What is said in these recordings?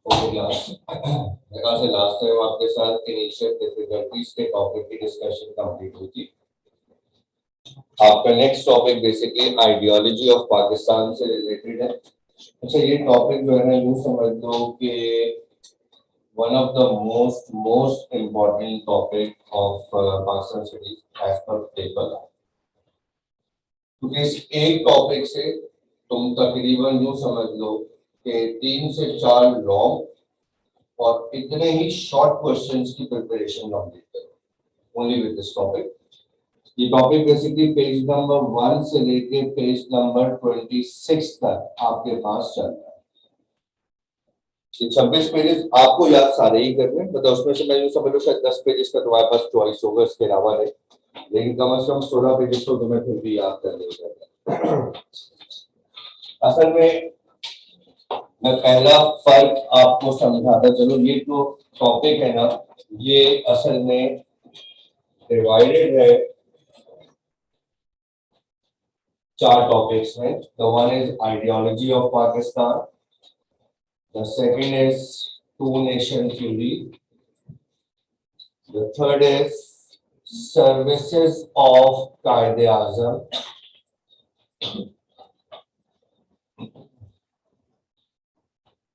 Last time आपके साथ initial difficulties के टॉपिक की डिस्कशन कंप्लीट हुई थी। आपका next topic basically ideology of Pakistan से रिलेटेड है। अच्छा, ये टॉपिक जो है ना, यूं समझ लो कि one of the most important topic of Pakistan studies as per paper, क्योंकि इस एक टॉपिक से तुम तकरीबन यूं समझ लो कि 3 से 4 लॉन्ग और इतने ही शॉर्ट क्वेश्चंस की प्रिपरेशन कंप्लीट करो ओनली विद दिस टॉपिक। ये टॉपिक बेसिकली पेज नंबर 1 से लेके पेज नंबर 26 तक आपके पास चल रहा है। ये 26 पेजेस आपको याद सारे ही करने, मतलब उसमें से मैं यूं समझ लो शायद 10 पेजेस का तुम्हारे पास चॉइस होगा, इसके अलावा नहीं, लेकिन कम से कम 16 पेजेस तो तुम्हें फिर भी याद करने होगा। असल में मैं पहला फर्क आपको समझाता चलो। ये जो टॉपिक है ना, ये असल में डिवाइडेड है 4 टॉपिक्स में। The one is ideology of Pakistan, the second is two nation theory, the third is services of Quaid-e Azam,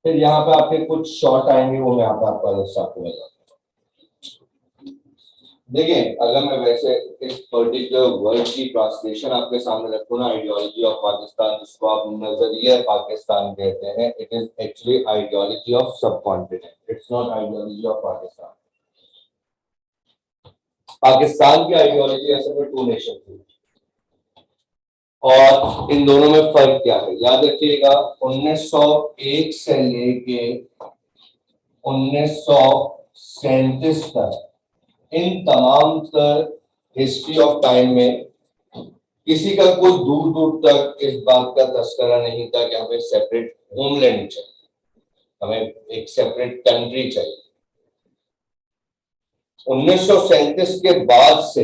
फिर यहाँ पे आपके कुछ शॉर्ट आएंगे, वो मैं यहाँ पे आपको अलग से आपको बताऊंगा। देखिए, अगर मैं वैसे इस पर्टिकुलर वर्ड की ट्रांसलेशन आपके सामने रखूं ना, आइडियोलॉजी ऑफ पाकिस्तान, जिसको आप नजरिया पाकिस्तान कहते हैं, it is actually ideology of सब continent, it's not ideology of Pakistan. Pakistan की आइडियोलॉजी असल में टू नेशन थी, और इन दोनों में फर्क क्या है याद रखिएगा। 1901 से लेके 1937 तक इन तमाम हिस्ट्री ऑफ टाइम में किसी का कोई दूर दूर तक इस बात का तस्करा नहीं था कि हमें सेपरेट होमलैंड चाहिए, हमें एक सेपरेट कंट्री चाहिए। 1937 के बाद से,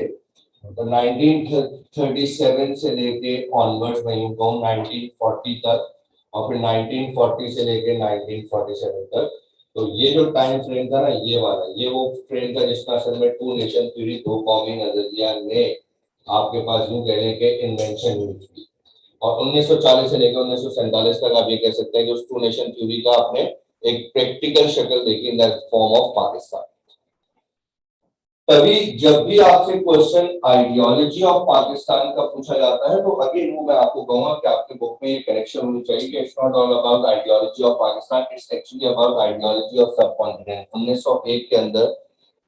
मतलब 1937 से लेके ऑनवर्ड्स में यूं कहूं 1940 तक, और फिर 1940 से लेके 1947 तक, तो ये जो टाइम फ्रेम था ना, ये वाला, ये वो फ्रेम था जिसका असल में टू नेशन थ्योरी, दो कौमी नजरिया ने आपके पास यूं कहने के इन्वेंशन हुई थी। और 1940 से लेकर 1947 तक आप ये कह सकते हैं कि उस टू नेशन थ्योरी का आपने एक प्रैक्टिकल शक्ल देखी in the form of Pakistan. तभी जब भी आपसे क्वेश्चन आइडियोलॉजी ऑफ पाकिस्तान का पूछा जाता है, तो अगेन वो मैं आपको कहूंगा कि आपके बुक में ये कनेक्शन होनी चाहिए कि it's not all about ideology of Pakistan, it's actually about ideology of सब कॉन्टिनेंट। 1901 के अंदर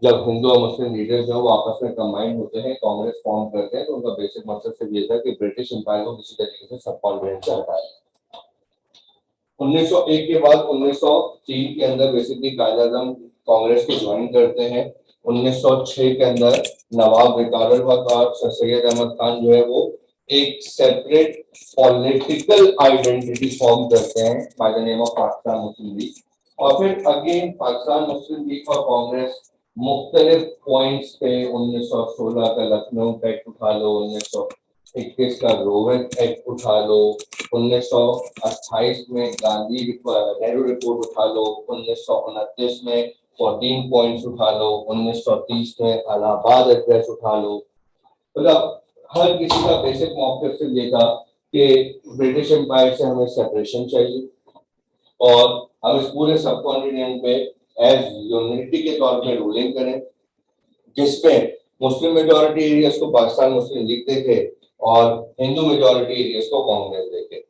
जब हिंदू और मुस्लिम लीडर्स जो वो आपस में कंबाइन होते हैं, कांग्रेस फॉर्म करते हैं, तो उनका बेसिक मकसद सिर्फ ये था कि ब्रिटिश एम्पायर को किसी तरीके से सब कॉन्टिनेंट से हटाया। 1901 के बाद 1903 के अंदर बेसिकली कायदे आज़म कांग्रेस को ज्वाइन करते हैं। 1906 के अंदर नवाब विकार और सैयद अहमद खान जो है वो एक सेपरेट पॉलिटिकल आइडेंटिटी फॉर्म करते हैं by the name of Pakistan Muslim league. और फिर अगेन पाकिस्तान मुस्लिम लीग और कांग्रेस मुख्तलिफ पॉइंट्स पे 1916 का लखनऊ एक्ट उठा लो, 1921 का रोहतक एक्ट उठा लो, 1928 में गांधी नेहरू रिपोर्ट उठा लो, 1929 में 14 पॉइंट्स उठा लो, 1930 में इलाहाबाद एड्रेस उठा लो। मतलब हर किसी का बेसिक मौक़िफ़ सिर्फ ये था कि ब्रिटिश एम्पायर से हमें सेपरेशन चाहिए और हम इस पूरे सब कॉन्टिनेंट पे एज यूनिटी के तौर पे रूलिंग करें, जिसपे मुस्लिम मेजॉरिटी एरियाज को पाकिस्तान मुस्लिम लीग देखे और हिंदू मेजॉरिटी एरियाज को कांग्रेस देखे।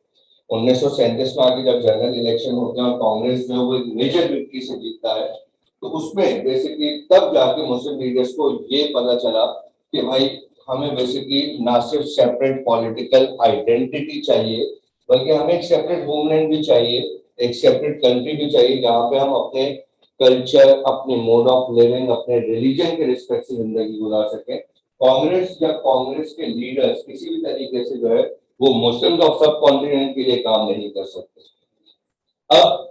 1937 में आगे जब जनरल इलेक्शन होते हैं और कांग्रेस जो वो मेजर विक्ट्री से जीतता है, तो उसमें बेसिकली तब जाके मुस्लिम लीडर्स को ये पता चला कि भाई हमें बेसिकली ना सिर्फ सेपरेट पॉलिटिकल आइडेंटिटी चाहिए, बल्कि हमें एक सेपरेट होमलैंड भी चाहिए, एक सेपरेट कंट्री भी चाहिए जहां पे हम अपने कल्चर, अपने मोड ऑफ लिविंग, अपने रिलीजन के रिस्पेक्ट से जिंदगी गुजार सकें। कांग्रेस या कांग्रेस के लीडर्स किसी भी तरीके से जो है वो मुस्लिम ऑफ सब कॉन्टिनेंट के लिए काम नहीं कर सकते। अब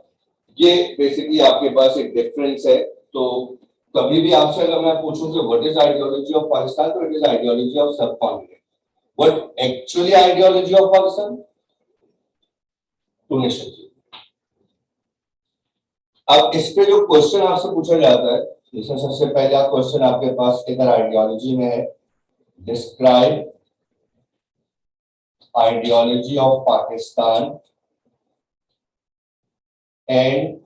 ये बेसिकली आपके पास एक डिफरेंस है। तो कभी भी आपसे अगर मैं पूछूं कि what is ideology of Pakistan, तो इट इज आइडियोलॉजी ऑफ सब continent. What actually ideology of Pakistan? Two nation. अब इस पे जो क्वेश्चन आपसे पूछा जाता है, इसमें सबसे पहला क्वेश्चन आपके पास इधर आइडियोलॉजी में है, describe ideology of Pakistan and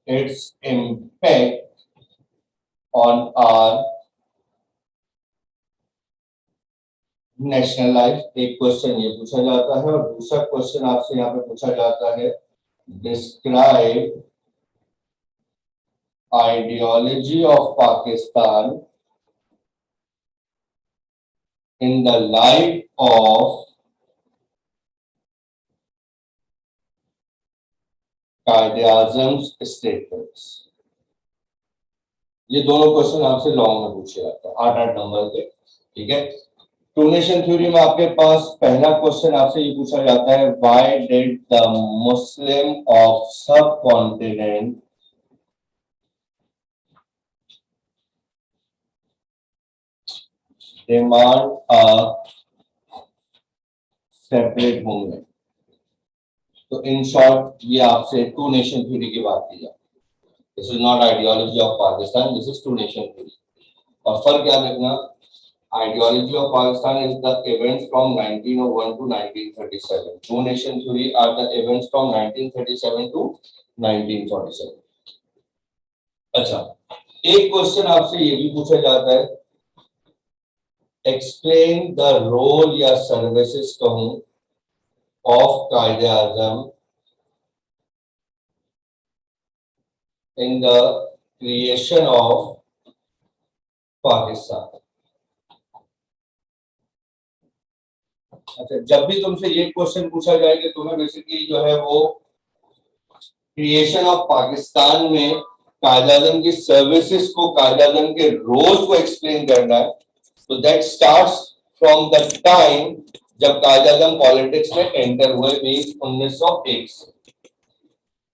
its impact on our national life. एक क्वेश्चन ये पूछा जाता है, और दूसरा क्वेश्चन आपसे यहाँ पे पूछा जाता है, describe ideology of Pakistan in the light of Quaid-e-Azam's statements. ये दोनों क्वेश्चन आपसे लॉन्ग में पूछे जाते हैं, 8-8 नंबर के, ठीक है। टू नेशन थ्योरी में आपके पास पहला क्वेश्चन आपसे ये पूछा जाता है, why did the Muslim of सब continent demand a separate homeland. तो इन शॉर्ट ये आपसे टू नेशन थ्योरी की बात की जाती है। This is not ideology of Pakistan, this is two nation theory. और फर्क याद रखना, ideology of Pakistan is the events from 1901 to 1937. Two nation theory are the events from 1937 to 1947. अच्छा, एक क्वेश्चन आपसे ये भी पूछा जाता है, एक्सप्लेन द रोल या सर्विसेज कहूं of Quaid-e Azam in the creation of Pakistan. अच्छा, जब भी तुमसे ये क्वेश्चन पूछा जाए कि तुम्हें बेसिकली जो है वो क्रिएशन ऑफ पाकिस्तान में कायद-ए-आज़म की सर्विसेज को, कायद-ए-आज़म के रोल को एक्सप्लेन करना है, तो that starts from the time जब कायद-ए-आज़म पॉलिटिक्स में एंटर हुए, मींस 1901 से।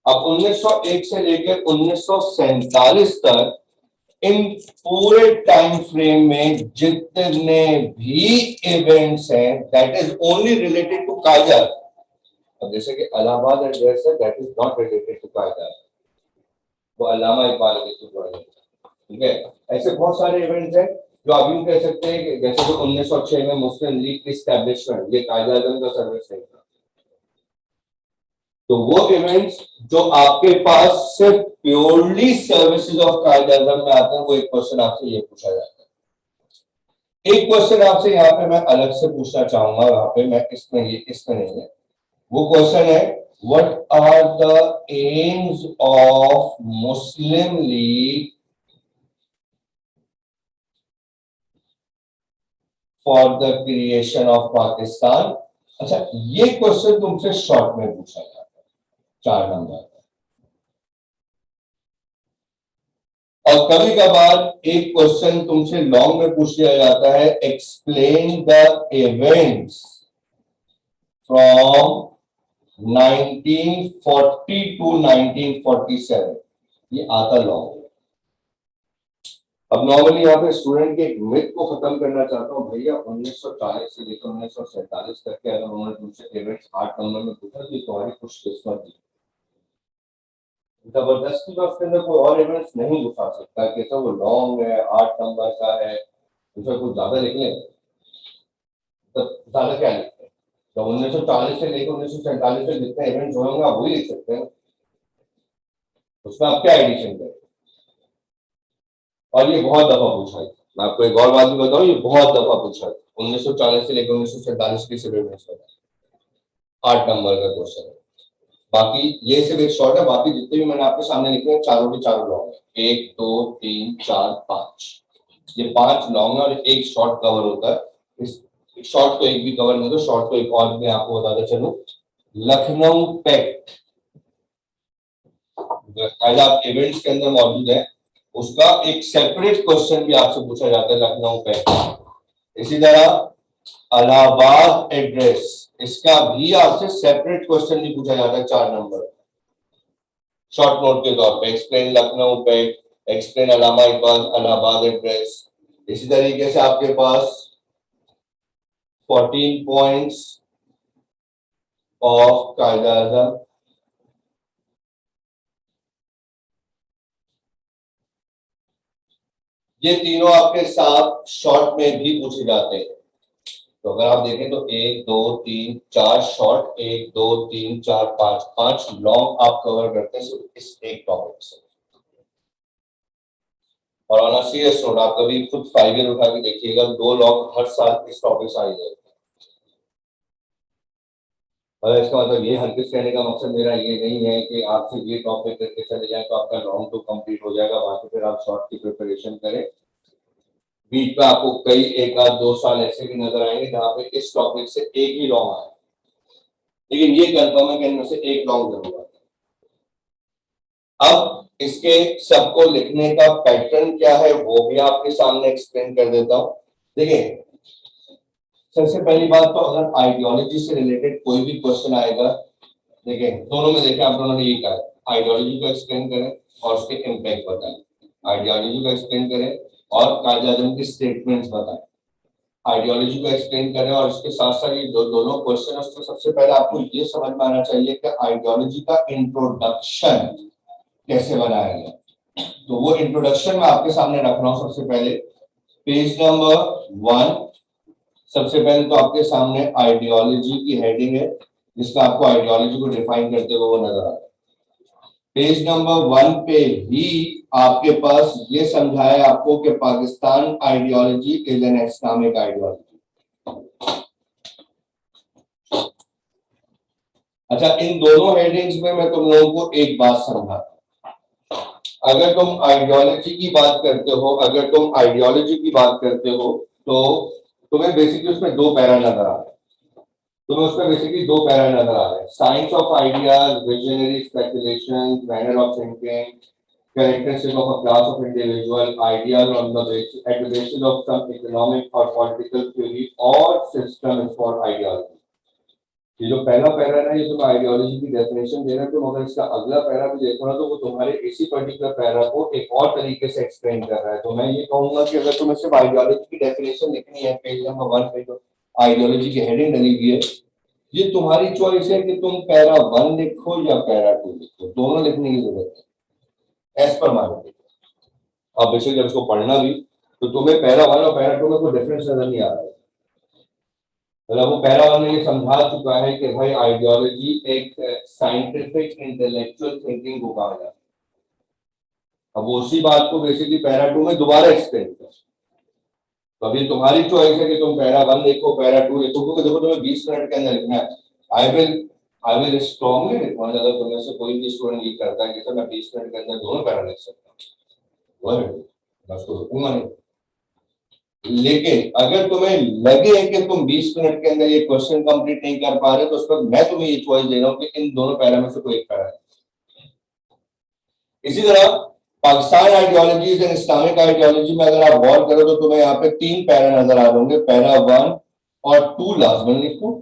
अब 1901 से लेकर 1947 तक इन पूरे टाइम फ्रेम में जितने भी इवेंट्स हैं, that is only related to Quaid-e-Azam. अब जैसे कि इलाहाबाद एड्रेस है, that is not related to Quaid-e-Azam, वो अल्लामा इकबाल के थ्रू, ठीक है। ऐसे बहुत सारे इवेंट्स हैं जो आप यूं कह सकते हैं कि जैसे तो 1906 में मुस्लिम लीग की एस्टैब्लिशमेंट, ये कायद-ए-आज़म का सर्विस नहीं था। तो वो इवेंट्स जो आपके पास सिर्फ प्योरली सर्विसेज ऑफ कायद-ए-आज़म में आते हैं, वो एक क्वेश्चन आपसे ये पूछा जाता है। एक क्वेश्चन आपसे यहाँ पे मैं अलग से पूछना चाहूंगा, वहां पे मैं इसमें नहीं है। वो क्वेश्चन है, what are the aims of Muslim League for the creation of Pakistan? अच्छा, ये क्वेश्चन तुमसे शॉर्ट में पूछा जाता है, 4 नंबर। और कभी कभार एक क्वेश्चन तुमसे लॉन्ग में पूछ लिया जाता है, explain the events from 1940 to 1947। ये आता लॉन्ग। अब नॉर्मली यहाँ पे स्टूडेंट के एक मिथ को खत्म करना चाहता हूँ, भैया 1940 से लेकर 1947 तक के अगर उन्होंने तुमसे इवेंट्स 8 नंबर में पूछा तो तुम्हारी कुछ किस्मत थी। जबरदस्ती का उसके अंदर कोई और इवेंट्स नहीं उठा सकता कि तो वो लॉन्ग है, 8 नंबर का है, उसमें कुछ ज्यादा लिख लें, तो ज्यादा क्या लिखते हैं। तो 1940 से लेकर 1947 तक जितने इवेंट्स होंगे आप वही लिख सकते हैं, उसमें आप क्या एडिशन करें। और ये बहुत दफा पूछा है, मैं आपको एक और बात भी बताऊं, ये बहुत दफा पूछा है। 1940 से लेकर 1947 की सिविल में 8 नंबर का क्वेश्चन है। बाकी ये सिर्फ एक शॉर्ट है, बाकी जितने भी मैंने आपके सामने लिखे हैं चारों के चारों लॉन्ग है। 1 2 3 4 5, ये 5 लॉन्ग है और एक शॉर्ट कवर होता है। इस शॉर्ट को एक भी कवर नहीं, तो शॉर्ट को एक और मैं आपको बताता चलूं, लखनऊ पैक्ट आप इवेंट्स के अंदर मौजूद है, उसका एक सेपरेट क्वेश्चन भी आपसे पूछा जाता है, लखनऊ पैक्ट। इसी तरह इलाहाबाद एड्रेस, इसका भी आपसे सेपरेट क्वेश्चन भी पूछा जाता है 4 नंबर शॉर्ट नोट के तौर पे, एक्सप्लेन लखनऊ पैक्ट, एक्सप्लेन अल्लामा इकबाल इलाहाबाद एड्रेस। इसी तरीके से आपके पास 14 पॉइंट्स ऑफ कायद-ए-आज़म ये तीनों आपके साथ शॉर्ट में भी पूछे जाते हैं। तो अगर आप देखें तो 1 2 3 4 शॉर्ट, 1 2 3 4 5 5 लॉन्ग आप कवर करते हैं सिर्फ इस एक टॉपिक से। और ऑन अ सीरियस नोट आप कभी खुद 5 ईयर उठा के देखिएगा, 2 लॉन्ग हर साल इस टॉपिक से आएंगे। और इसका मतलब ये हरगिज़ कहने का मकसद मेरा ये नहीं है कि आपसे ये टॉपिक करके चले जाए तो आपका लॉन्ग तो कंप्लीट हो जाएगा, बाकी फिर आप शॉर्ट की प्रिपरेशन करें। बीच में आपको कई 1 आध 2 साल ऐसे भी नजर आएंगे जहाँ पे इस टॉपिक से एक ही लॉन्ग आए, लेकिन ये कंफर्म है कि इनमें से एक लॉन्ग जरूर आता है। अब इसके सबको लिखने का पैटर्न क्या है वो भी आपके सामने एक्सप्लेन कर देता हूँ। देखिए, सबसे पहली बात तो अगर आइडियोलॉजी से रिलेटेड कोई भी क्वेश्चन आएगा, देखिए दोनों में देखिए आप दोनों ने ये कहा आइडियोलॉजी को एक्सप्लेन करें और उसके इम्पैक्ट बताएं, आइडियोलॉजी को एक्सप्लेन करें और कायदे आज़म की स्टेटमेंट्स बताएं, आइडियोलॉजी को एक्सप्लेन करें और इसके साथ साथ ये दोनों क्वेश्चन। तो सबसे पहले आपको ये समझ में आना चाहिए कि आइडियोलॉजी का इंट्रोडक्शन कैसे बनाया गया। तो वो इंट्रोडक्शन मैं आपके सामने रख रहा हूँ। सबसे पहले पेज नंबर 1, सबसे पहले तो आपके सामने आइडियोलॉजी की हेडिंग है जिसमें आपको आइडियोलॉजी को डिफाइन करते हुए वो नजर आता है। पेज नंबर 1 पे ही आपके पास ये समझाया आपको कि Pakistan ideology is an Islamic ideology. अच्छा, इन दोनों हेडिंग्स में मैं तुम लोगों को एक बात समझाता हूं। अगर तुम आइडियोलॉजी की बात करते हो, अगर तुम आइडियोलॉजी की बात करते हो तो तुम्हें बेसिकली उसमें 2 पैरा नजर आ रहे हैं। तुम्हें उसमें बेसिकली 2 पैरा नजर आ रहे हैं, science of ideas, visionary speculation, manner of thinking, characteristic of a class of individual, ideas on the basis, at the basis of some economic or political theory or system is called ideology. ये जो पहला para है ये तुम ideology की definition दे रहे हो, तुम अगर इसका अगला पैरा भी देखो ना तो वो तुम्हारे इसी पर्टिकुलर पैरा को एक और तरीके से एक्सप्लेन कर रहा है। तो मैं ये कहूंगा कि अगर तुम्हें सिर्फ आइडियोलॉजी की डेफिनेशन लिखनी है, पेज नंबर 1 पे जो आइडियोलॉजी की हेडिंग डली हुई है, ये तुम्हारी चॉइस है कि तुम पैरा 1 लिखो या पैरा 2 लिखो, दोनों लिखने की जरूरत है एज पर माई ओपिनियन। अब बेसिकली जब इसको पढ़ना भी तो तुम्हें पैरा 1 और पैरा 2 में कोई डिफरेंस नजर नहीं आ रहा है। मतलब वो पैरा 1 में ये समझा चुका है कि भाई आइडियोलॉजी एक साइंटिफिक इंटेलेक्चुअल थिंकिंग को कहा जाता है। अब उसी बात को बेसिकली पैरा 2 में दोबारा एक्सप्लेन कर। तो अभी तुम्हारी चॉइस है कि तुम पैरा 1 लिखो, पैरा 2 लिखो, क्योंकि देखो तुम्हें 20 मिनट के अंदर लिखना है। आई विल स्ट्रांगली रिकमेंड, अगर तुम्हें से कोई भी स्टूडेंट ये करता है कि सर मैं 20 मिनट के अंदर दोनों पैरा लिख सकता हूँ, मैं उसको रुकूंगा नहीं। लेकिन अगर तुम्हें लगे कि तुम 20 मिनट के अंदर ये क्वेश्चन कंप्लीट नहीं कर पा रहे तो उस पर मैं तुम्हें ये चॉइस दे रहा हूं कि इन दोनों पैरा में से कोई एक पैरा है। इसी तरह Pakistan ideology and Islamic ideology में अगर आप गौर करो तो तुम्हें यहाँ पे 3 पैरा नजर आ होंगे, पैरा 1 और 2 लाजमन लिखो,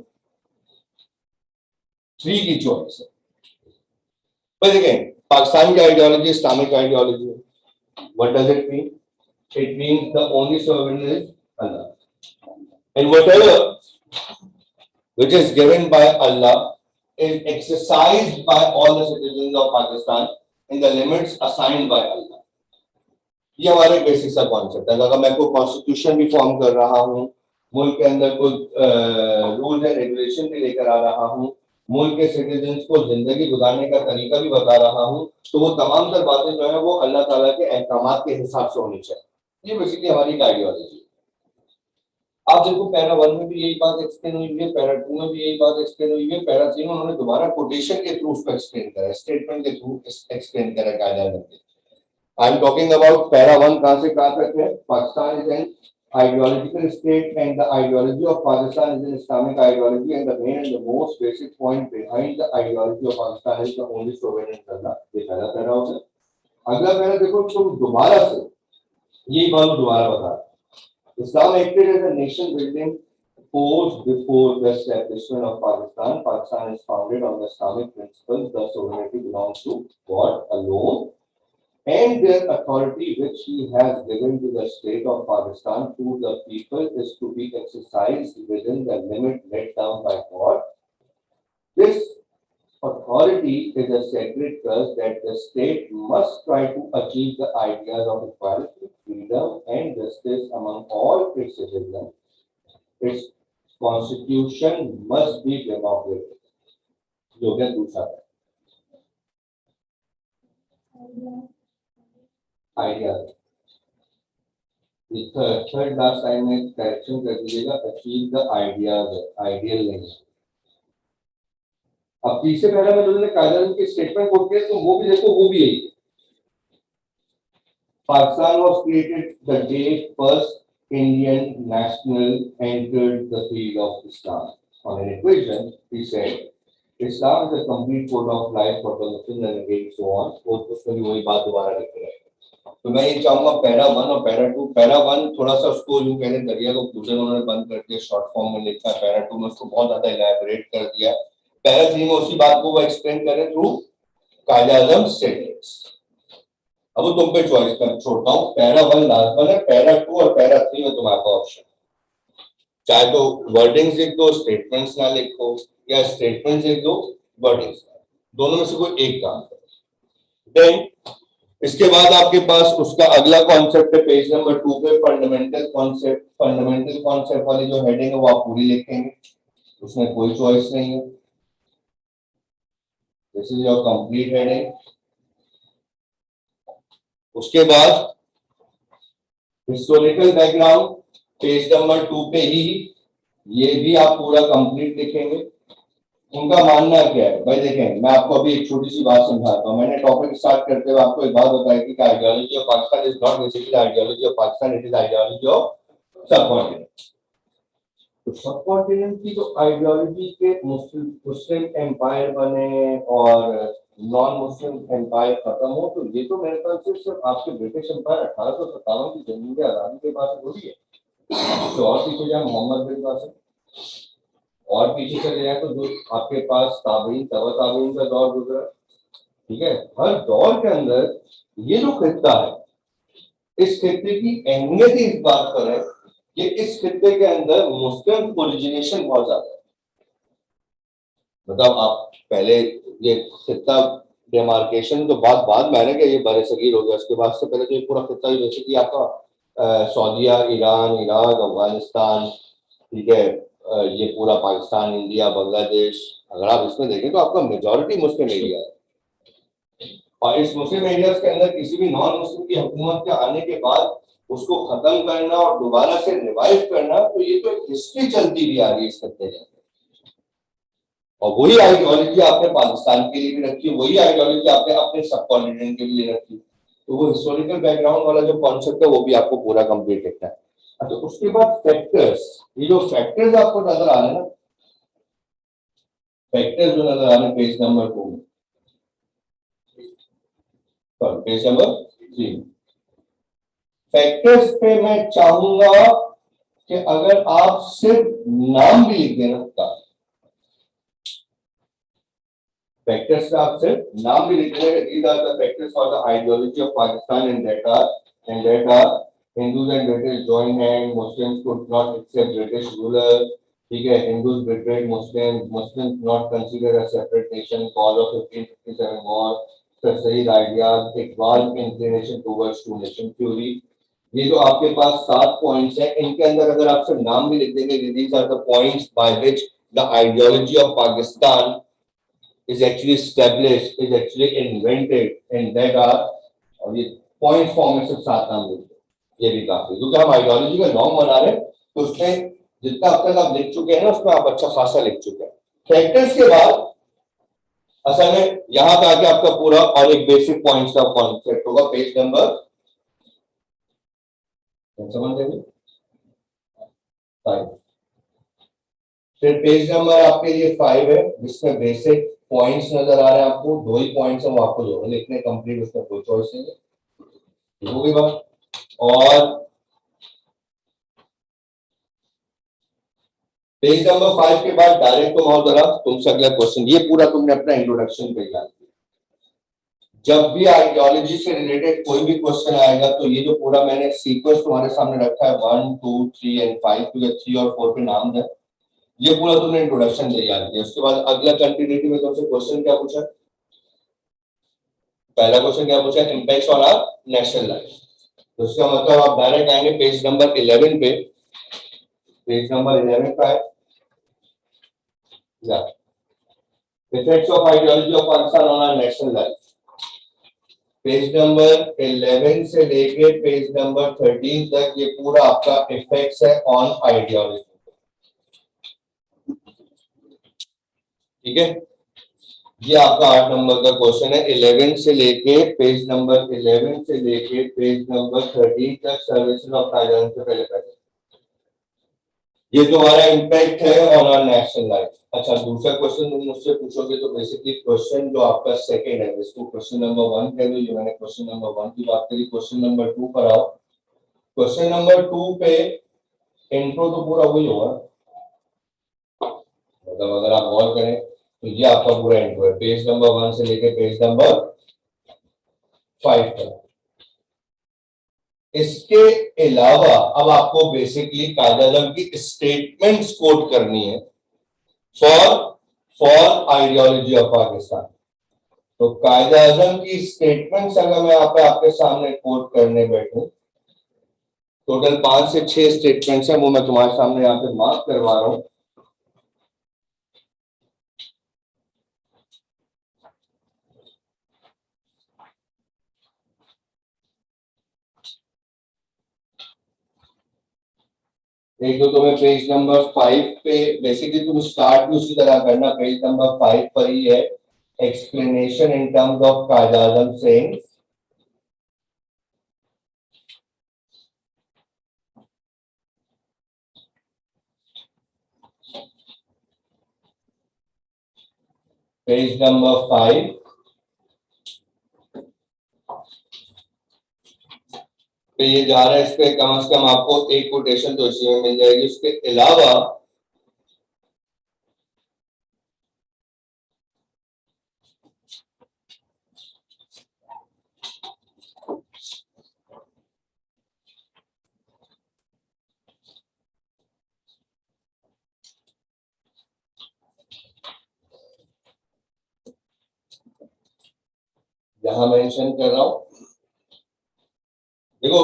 3 की चॉइस है। पर देखिए पाकिस्तान की आइडियोलॉजी इस्लामिक आइडियोलॉजी है, what does it mean? It means the only sovereign is Allah. And whatever which is given by Allah is exercised by all the citizens of Pakistan in the limits assigned by Allah. ये हमारे basic सा concept है। अगर मैं कोई constitution भी form कर रहा हूँ, मुल्क के अंदर कोई रूल एंड रेगुलेशन भी लेकर आ रहा हूँ, मुल्क के सिटीजन्स को जिंदगी गुजारने का तरीका भी बता रहा हूँ, तो वो तमाम तर बातें जो है वो अल्लाह ताला के अहकामात के हिसाब से होनी चाहिए। ये बेसिकली हमारी आइडियोलॉजी है। आप देखो पैरा 1 में भी यही बात एक्सप्लेन हुई है, पैरा 2 में भी यही बात एक्सप्लेन हुई है, पैरा 3 में उन्होंने दोबारा कोटेशन के थ्रू उसको एक्सप्लेन करा है, स्टेटमेंट के थ्रू एक्सप्लेन करा कायदा करके। I am talking about para 1 कहां से कहां तक है? Pakistan is an ideological state and the ideology of Pakistan is an Islamic ideology, and the main and the most basic point behind the ideology of Pakistan is the only sovereign is Allah. ये पहला para होता है। अगला para देखो तुम दोबारा से यही बात दोबारा बता। Islam acted as a nation building force before the establishment of Pakistan. Pakistan is founded on the Islamic principles. The sovereignty belongs to God alone, and their authority which he has given to the state of Pakistan to the people is to be exercised within the limit laid down by God. This authority is a sacred trust that the state must try to achieve the ideas of equality, freedom and justice among all its citizens. Its constitution must be democratic. जो है दूसरा idea. Third last time में correction कर दीजिएगा, achieve the ideas, ideal नहीं। अब तीसरे पहला में लोगों ने कायदा की स्टेटमेंट कोट किया, तो वो भी देखो, वो भी यही। Pakistan was created the day first Indian national entered the field of Islam. On an equation, he said, Islam is a complete code of life for the Muslim and again so on. और उसमें भी वही बात दोबारा लिख रहे हैं। तो मैं ये चाहूंगा पैरा 1 और पैरा 2, पैरा 1 थोड़ा सा उसको यूं कहने दरिया को पूछे उन्होंने बंद कर दिया, शॉर्ट फॉर्म में लिखा। पैरा 2 में उसको बहुत ज्यादा इलैबोरेट कर दिया। पैरा 3 में उसी बात को वो एक्सप्लेन करें थ्रू कायदा-ए-आज़म स्टेटमेंट्स। अब तुम पे चॉइस कर छोड़ता हूँ, पैरा 1 लाजमन है, पैरा 2 और पैरा 3 में तुम्हारा ऑप्शन, चाहे तो वर्डिंग्स लिख दो, स्टेटमेंट्स ना लिखो, या स्टेटमेंट्स लिख दो, वर्डिंग्स, दोनों में से कोई एक काम करो। देन इसके बाद आपके पास उसका अगला कॉन्सेप्ट है पेज नंबर 2 पे, फंडामेंटल कॉन्सेप्ट। फंडामेंटल कॉन्सेप्ट वाली जो हेडिंग है वो आप पूरी लिखेंगे, उसमें कोई चॉइस नहीं है। This is your complete heading. उसके बाद हिस्टोरिकल बैकग्राउंड पेज नंबर 2 पे ही, ये भी आप पूरा कंप्लीट लिखेंगे। उनका मानना क्या है भाई, देखें मैं आपको अभी एक छोटी सी बात समझाता हूँ। मैंने टॉपिक स्टार्ट करते हुए आपको एक बात बताई थी कि ideology of Pakistan is not basically ideology of Pakistan, it is ideology of subcontinent. तो सबकॉन्टिनेंट की जो आइडियोलॉजी के मुस्लिम एम्पायर बने और नॉन मुस्लिम एम्पायर खत्म हो, तो ये तो मेरे ख्याल से सिर्फ आपके ब्रिटिश एम्पायर 1857 की जंग के आजादी के बाद हो रही है। तो और पीछे जाए मोहम्मद बिन कासिम, और पीछे चले जाए तो जो आपके पास ताबीन, तबा ताबीन का दौर गुजरा, ठीक है। हर दौर के अंदर ये जो खित्ता है, इस खित्ते की अहमियत इस बात पर है कि इस खित्ते के अंदर मुस्लिम ओरिजिनेशन बहुत ज्यादा है। मतलब आप पहले ये खित्ता डेमार्केशन तो बाद में आने के ये बड़े सगीर हो गया, उसके बाद से पहले तो ये पूरा खित्ता जैसे कि आपका सऊदीया, ईरान, इराक, अफगानिस्तान, ठीक है, ये पूरा पाकिस्तान, इंडिया, बांग्लादेश, अगर आप इसमें देखें तो आपका मेजॉरिटी मुस्लिम एरिया है। और इस मुस्लिम एरिया के अंदर किसी भी नॉन मुस्लिम की हुकूमत के आने के बाद उसको खत्म करना और दोबारा से रिवाइव करना, तो ये तो एक हिस्ट्री चलती भी आ रही है इस खत्ते में। और वही आइडियोलॉजी आपने पाकिस्तान के लिए भी रखी, वही आइडियोलॉजी आपने अपने सब कॉन्टिनेंट के लिए रखी। तो वो हिस्टोरिकल बैकग्राउंड वाला जो कॉन्सेप्ट है वो भी आपको पूरा कंप्लीट लिखना है। तो उसके बाद फैक्टर्स, ये जो फैक्टर्स आपको नजर आ रहे हैं ना, फैक्टर्स जो नजर आ रहे हैं पेज नंबर 2 में, पेज नंबर 3, फैक्टर्स पे मैं चाहूंगा कि अगर आप सिर्फ नाम भी लिख देना, फैक्टर्स पे आप सिर्फ नाम भी लिख देना, these are the factors for the ideology of Pakistan and that are Hindus and British joined hand, Muslims could not accept British ruler, ठीक है, Hindus betrayed Muslims, Muslims not considered a separate nation, call of 1557 war, succeed ideas, advanced inclination towards two nation theory। ये जो आपके पास 7 points हैं, इनके अंदर अगर आप सिर्फ नाम भी लिख देंगे, these are the points by which the ideology of Pakistan is actually established, is actually invented, and that are, और ये पॉइंट फॉर्म में सिर्फ 7 नाम लिखते हैं, ये भी काफी, क्योंकि हम आइडियोलॉजी का लॉन्ग बना रहे हैं, तो उसमें जितना अब तक आप लिख चुके हैं ना, उसमें आप अच्छा खासा लिख चुके हैं। फैक्टर्स के बाद असल में यहाँ पे आके आपका पूरा और एक बेसिक पॉइंट्स का कॉन्सेप्ट होगा, पेज नंबर 5। फिर पेज नंबर आपके लिए 5 है, जिसमें बेसिक पॉइंट्स नजर आ रहे हैं आपको, 2 ही पॉइंट्स हैं वो आपको जो लिखने कंप्लीट, उसमें कोई चॉइस नहीं है, वो भी बात। और पेज नंबर 5 के बाद डायरेक्ट तुम और जरा तुमसे अगला क्वेश्चन, ये पूरा तुमने अपना इंट्रोडक्शन पे याद किया। जब भी आइडियोलॉजी से रिलेटेड कोई भी क्वेश्चन आएगा तो ये जो पूरा मैंने सीक्वेंस तुम्हारे सामने रखा है 1 2 3 एंड 5, तो 3 और 4 पे नाम है, ये पूरा तुमने इंट्रोडक्शन तैयार किया। उसके बाद अगला कंटिन्यूटी में तुमसे क्वेश्चन क्या पूछा, पहला क्वेश्चन क्या पूछा, impacts on our national life. तो इसका मतलब आप डायरेक्ट आएंगे पेज नंबर 11 पे। पेज नंबर 11 का है effects of ideology of Pakistan on our national life. Page number 11 से लेके पेज नंबर 13 तक ये पूरा आपका इफेक्ट्स है ऑन आइडियोलॉजी। ठीक है, ये आपका 8 नंबर का क्वेश्चन है। 11 से लेके पेज नंबर 11 से लेके पेज नंबर 13 तक सर्विसेज ऑफ आइडियोलॉजी से पहले पहले ये तुम्हारा इम्पैक्ट है ऑन आवर नेशनल लाइफ। अच्छा, दूसरा क्वेश्चन तुम मुझसे पूछोगे तो बेसिकली क्वेश्चन जो आपका सेकंड है इसको क्वेश्चन नंबर 1 कह दो। ये मैंने क्वेश्चन नंबर 1 की बात करी। क्वेश्चन नंबर 2 पर आओ। क्वेश्चन नंबर 2 पे इंट्रो तो पूरा वही होगा, मतलब अगर आप गौर करें तो ये आपका पूरा इंट्रो है पेज नंबर 1 से लेकर पेज नंबर 5 तक। इसके अलावा अब आपको बेसिकली कायद-ए-आज़म की स्टेटमेंट्स कोट करनी है फॉर आइडियोलॉजी ऑफ पाकिस्तान। तो कायद-ए-आज़म की स्टेटमेंट्स अगर मैं यहाँ पे आपके सामने कोट करने बैठूं, टोटल 5 से 6 स्टेटमेंट्स हैं, वो मैं तुम्हारे सामने यहाँ पे मार्क करवा रहा हूं। एक तो तुम्हें पेज नंबर 5 पे बेसिकली तुम स्टार्ट भी उसी तरह करना। पेज नंबर 5 पर ही है explanation in terms of Quaid-e-Azam sayings. Page number 5 पे ये जा रहा है। इस पे कम से कम आपको एक कोटेशन तो इसी में मिल जाएगी। उसके अलावा यहां मेंशन कर रहा हूं, देखो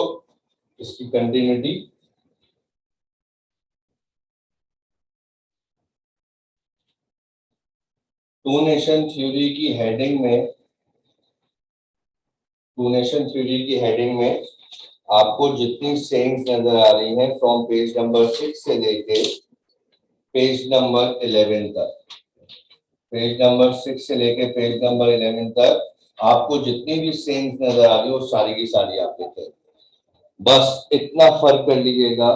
इसकी कंटिन्यूटी। टू नेशन थ्योरी की हेडिंग में, टू नेशन थ्योरी की हेडिंग में आपको जितनी सेइंग्स नजर आ रही हैं फ्रॉम पेज नंबर 6 से लेके पेज नंबर 11 तक, पेज नंबर 6 से लेके पेज नंबर 11 तक आपको जितनी भी सेइंग्स नजर आ रही है वो सारी की सारी आप देखें। बस इतना फर्क कर लीजिएगा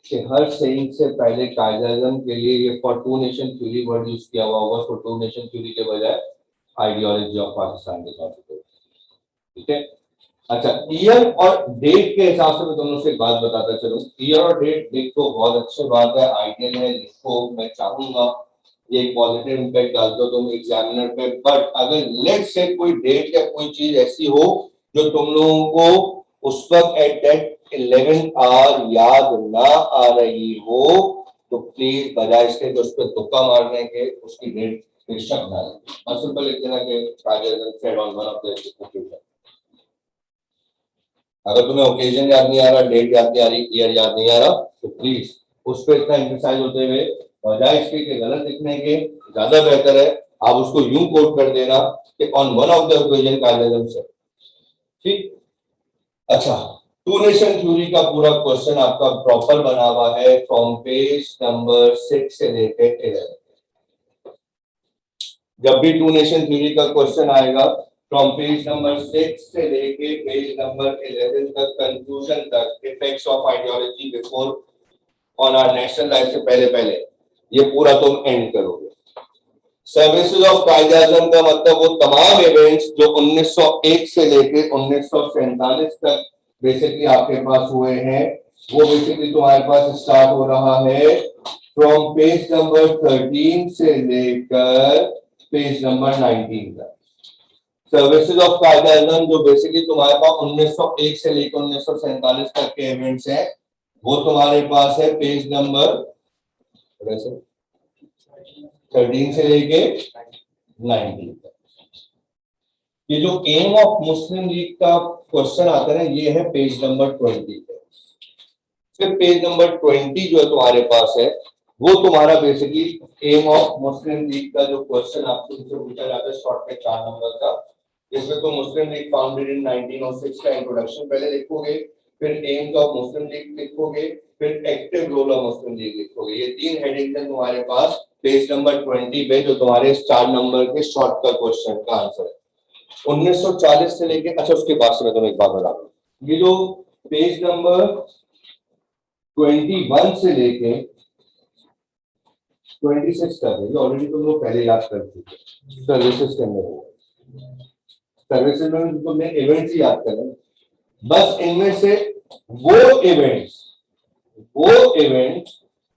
कि हर सेइंग से पहले कायद-ए-आज़म के लिए ये for two nation theory word use किया हुआ होगा, फॉर टू नेशन थ्योरी के बजाय आइडियोलॉजी ऑफ पाकिस्तान के तौर पर। ठीक है, अच्छा ईयर और डेट के हिसाब से मैं तुम लोग से एक बात बताता चलूं। ईयर और डेट देखो बहुत अच्छी बात है, आइडियल है, लिखो। मैं चाहूंगा ये एक पॉजिटिव इम्पैक्ट डाल दो तुम एग्जामिनर पे। बट अगर लेट्स से कोई डेट या कोई चीज ऐसी हो जो तुम लोगों को उस वक्त एट दैट 11 आवर याद ना आ रही हो तो प्लीज बजाय इसके उस पर तुक्का मारने के उसकी डेट बेशक डालें। बस सिंपल लिख देना कि Quaid-e-Azam said on one of the occasion. अगर तुम्हें ओकेजन याद नहीं आ रहा, डेट याद नहीं आ रही, ईयर याद नहीं आ रहा, तो प्लीज उस पर इतना एम्फसाइज होते हुए बजाय इसके के गलत लिखने के ज्यादा बेहतर है आप उसको यूं कोट कर देना कि on one of the occasion Quaid-e-Azam said. ठीक, अच्छा टू नेशन थ्योरी का पूरा क्वेश्चन आपका प्रॉपर बना हुआ है फ्रॉम पेज नंबर 6 से लेकर 11। जब भी टू नेशन थ्योरी का क्वेश्चन आएगा फ्रॉम पेज नंबर 6 से लेके पेज नंबर 11 तक कंक्लूजन तक effects of ideology before on our national life से पहले पहले ये पूरा तुम एंड करोगे। सर्विसेज ऑफ कायद-ए-आज़म का मतलब वो तमाम इवेंट्स जो 1901 से लेके 1947 तक बेसिकली आपके पास हुए हैं, वो बेसिकली तुम्हारे पास स्टार्ट हो रहा है फ्रॉम पेज नंबर 13 से लेकर पेज नंबर 19 तक। सर्विसेज ऑफ कायद-ए-आज़म जो बेसिकली तुम्हारे पास 1901 से लेकर 1947 तक के इवेंट्स हैं, वो तुम्हारे पास है पेज नंबर 13 से लेके 19 तक। ये जो एम ऑफ मुस्लिम लीग का क्वेश्चन आता है ना, ये है पेज नंबर 20 पे। फिर पेज नंबर 20 जो है तुम्हारे पास है, वो तुम्हारा basically aim of Muslim League का जो क्वेश्चन आपको पूछा जाता है शॉर्ट में 4 नंबर का, जिसमें तो मुस्लिम लीग फाउंडेड इन 1906 का इंट्रोडक्शन पहले लिखोगे, फिर एम्स ऑफ मुस्लिम लीग लिखोगे, फिर active role of Muslim League लिखोगे। ये 3 हेडिंग है तुम्हारे पास पेज नंबर 20 पे, जो तुम्हारे 4 नंबर के शॉर्ट का क्वेश्चन का आंसर है 1940 से लेके। अच्छा, उसके बाद से मैं तुम्हें एक बात बता दूं, ये जो पेज नंबर 21 से लेके 26 तक है, ऑलरेडी तुम लोग पहले याद कर चुके। सर्विसेज के अंदर, सर्विसेज में तुमने इवेंट्स ही याद करना, बस इनमें से वो इवेंट्स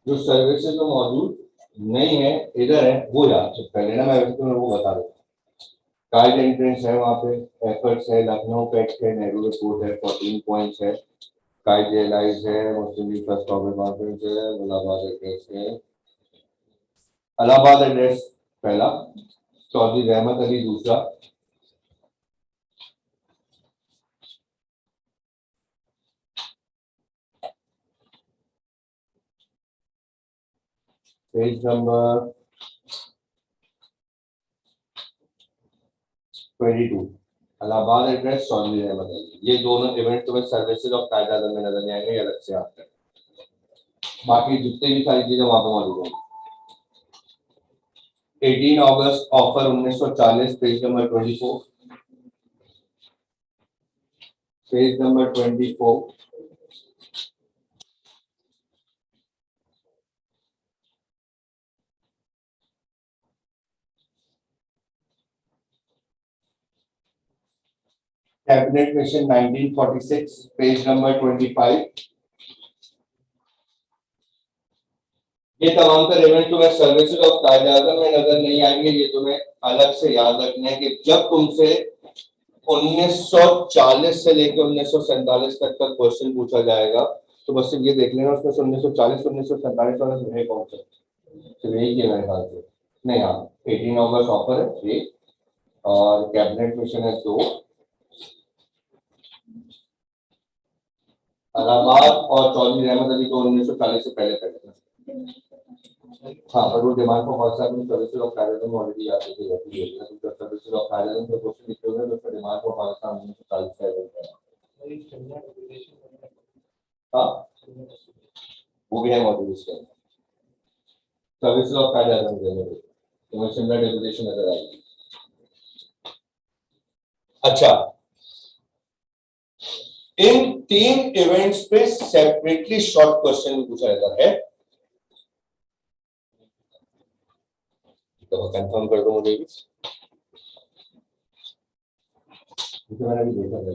जो सर्विसेज में मौजूद नहीं है, इधर है, वो याद कर लेना। मैं तुम्हें वो बता दूं, काइल एंट्रेंस है, वहां पे एफर्ट्स है, लखनऊ पैक्ट है, नेहरू रिपोर्ट है, 14 पॉइंट्स है, काइल जेलाइज है, मुस्लिम लीग फर्स्ट कॉन्फ्रेंस है, इलाहाबाद एड्रेस है, इलाहाबाद एड्रेस पहला, चौधरी रहमत अली दूसरा, page number 22 Allahabad address, Chaudhry Rahmat Ali. ये दोनों इवेंट तुम्हें सर्विसेज ऑफ कायद-ए-आज़म में नजर नहीं आएंगे, अलग से आते हैं। बाकी जितने भी सारी चीजें वहां पर मौजूद होंगी। 18 अगस्त offer 1940, page number 24, page number 24। Cabinet mission 1946, page number 25। ये तमाम तर इवेंट तुम्हें सर्विसेज ऑफ कायद-ए-आज़म में नजर नहीं आएंगे। ये तुम्हें अलग से याद रखना है कि जब तुमसे 1940 से लेकर 1947 तक का क्वेश्चन पूछा जाएगा, तो बस ये देख लेना उसमें 1940 1947 वाला तुम्हें कौन सा सिर्फ यही है मेरे ख्याल से। नहीं, हाँ, 18 अगस्त ऑफर है 1 और कैबिनेट मिशन है 2, इलाहाबाद और चौधरी रहमत अली को 1940 से पहले पहले। हाँ, पर वो डिमांड को बहुत सारे सर्विसेज ऑफ कायद-ए-आज़म में ऑलरेडी आ चुकी है। तो सर्विसेज ऑफ कायद-ए-आज़म का क्वेश्चन लिखे हुए हैं, तो डिमांड को पाकिस्तान 1940 से पहले। हाँ, वो भी है मौजूद इसके अंदर। सर्विसेज ऑफ कायद-ए-आज़म के अंदर तुम्हें शिमला डेपुटेशन नजर आएगी। अच्छा, इन 3 इवेंट्स पे सेपरेटली शॉर्ट क्वेश्चन पूछा जाता है। तो कंफर्म कर दो मुझे भी, मैंने भी देखा है।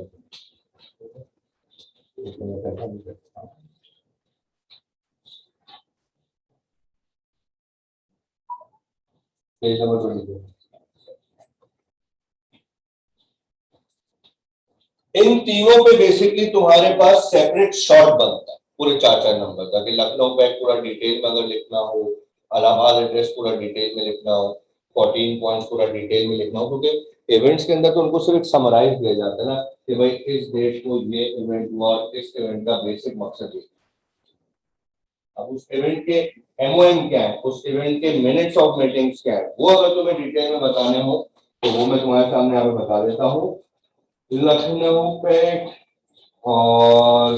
Page number 22। इन तीनों पे बेसिकली तुम्हारे पास सेपरेट शॉर्ट बनता है पूरे 4-4 नंबर का, कि लखनऊ पैक्ट पूरा डिटेल में अगर लिखना हो, इलाहाबाद एड्रेस पूरा डिटेल में लिखना हो, 14 पॉइंट्स पूरा डिटेल में लिखना हो, क्योंकि इवेंट्स के अंदर तो उनको सिर्फ समराइज किया जाता है ना, कि भाई इस डेट को ये इवेंट हुआ, इस इवेंट का बेसिक मकसद है। अब उस इवेंट के एमओएम क्या है, उस इवेंट के मिनट्स ऑफ मीटिंग्स क्या है, वो अगर तुम्हें डिटेल में बताने हो तो वो मैं तुम्हारे सामने यहाँ पे बता देता हूँ। लखनऊ पैक्ट और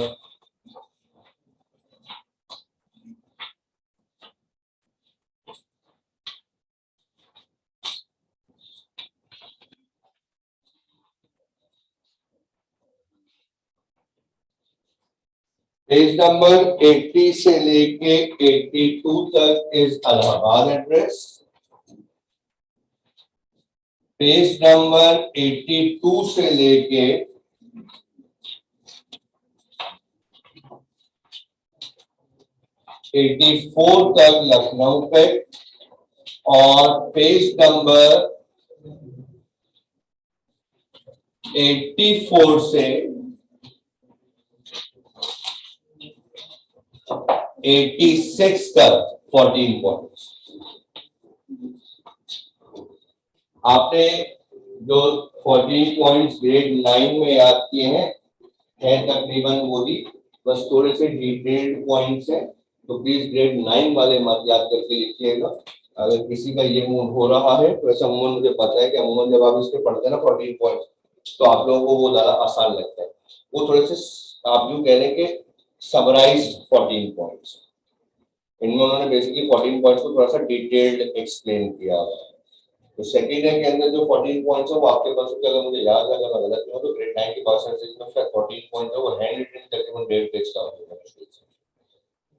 पेज नंबर 80 से लेके 82 तक is Allahabad address. Page number 82 से लेके 84 तक लखनऊ पे, और पेज नंबर 84 से 86 तक 14 पॉइंट्स। आपने जो 14 पॉइंट्स ग्रेड 9 में याद किए हैं है तकरीबन वही, बस थोड़े से डिटेल्ड पॉइंट्स हैं, तो प्लीज ग्रेड 9 वाले मत याद करके लिखिएगा। अगर किसी का ये मूड हो रहा है तो ऐसा अमूमन मुझे पता है कि अमूमन जब आप इसके पढ़ते हैं ना 14 पॉइंट्स तो आप लोगों को वो ज्यादा आसान लगता है। वो थोड़े से आप यूं कह रहे हैं कि समराइज्ड 14 पॉइंट्स, इनमें उन्होंने बेसिकली 14 पॉइंट्स को थोड़ा सा डिटेल्ड एक्सप्लेन किया हुआ है। तो सेकंड है के अंदर जो 14 पॉइंट्स है वो आपके पास होते हैं, अगर मुझे याद है अगर मैं गलत नहीं हूं तो ग्रेड 9 की परसेंटेज में शायद 14 पॉइंट्स है वो हैंड रिटन तकरीबन 1.5 पेज का होता है मुश्किल से।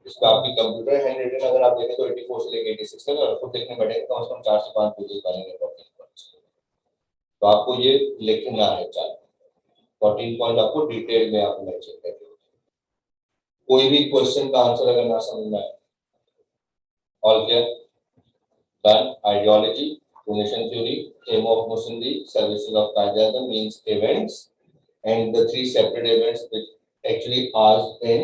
इसका आपकी कंप्यूटर हैंड रिटन अगर आप देखें तो 84 से लेके 86 तक, और खुद देखने बैठेंगे कम से कम 4 से 5 पेजेस बनेंगे 14 पॉइंट्स। तो आपको ये लिखना है, चल 14 पॉइंट आपको डिटेल में आप मेंशन करके कोई भी क्वेश्चन का आंसर अगर ना समझ में आए। All clear? Done. Ideology, donation theory, aim of Musundi, services of Qaeda means events, and the three separate events which actually asked in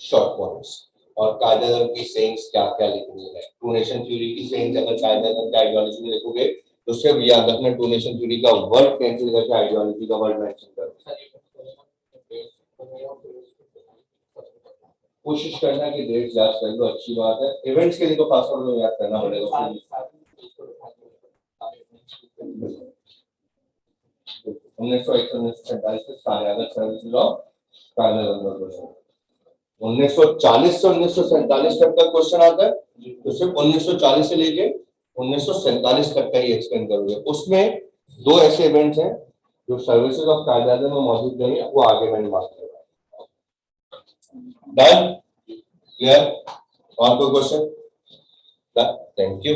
short points. और कायदा की सेइंग्स क्या क्या लिखनी है। डोनेशन थ्योरी की सेइंग्स अगर कायदा की आइडियोलॉजी में लिखोगे तो सिर्फ याद रखना डोनेशन थ्योरी का वर्ड कैंसिल करके आइडियोलॉजी का वर्ड मेंशन करो। कोशिश करना कि डेट्स याद कर लो, अच्छी बात है। इवेंट्स के लिए तो खास तौर पर याद करना पड़ेगा। 1947 से कार्यगत सर्विसेज ऑफ कायदा 1940 से 1947 तक का क्वेश्चन आता है, तो सिर्फ 1940 से लेके 1947 तक का ही एक्सप्लेन करोगे। उसमें दो ऐसे इवेंट्स हैं जो सर्विसेज ऑफ कायदा में मौजूद नहीं है, वो आगे मैंने बात करूंगा। डन? क्लियर? और कोई क्वेश्चन? Thank you.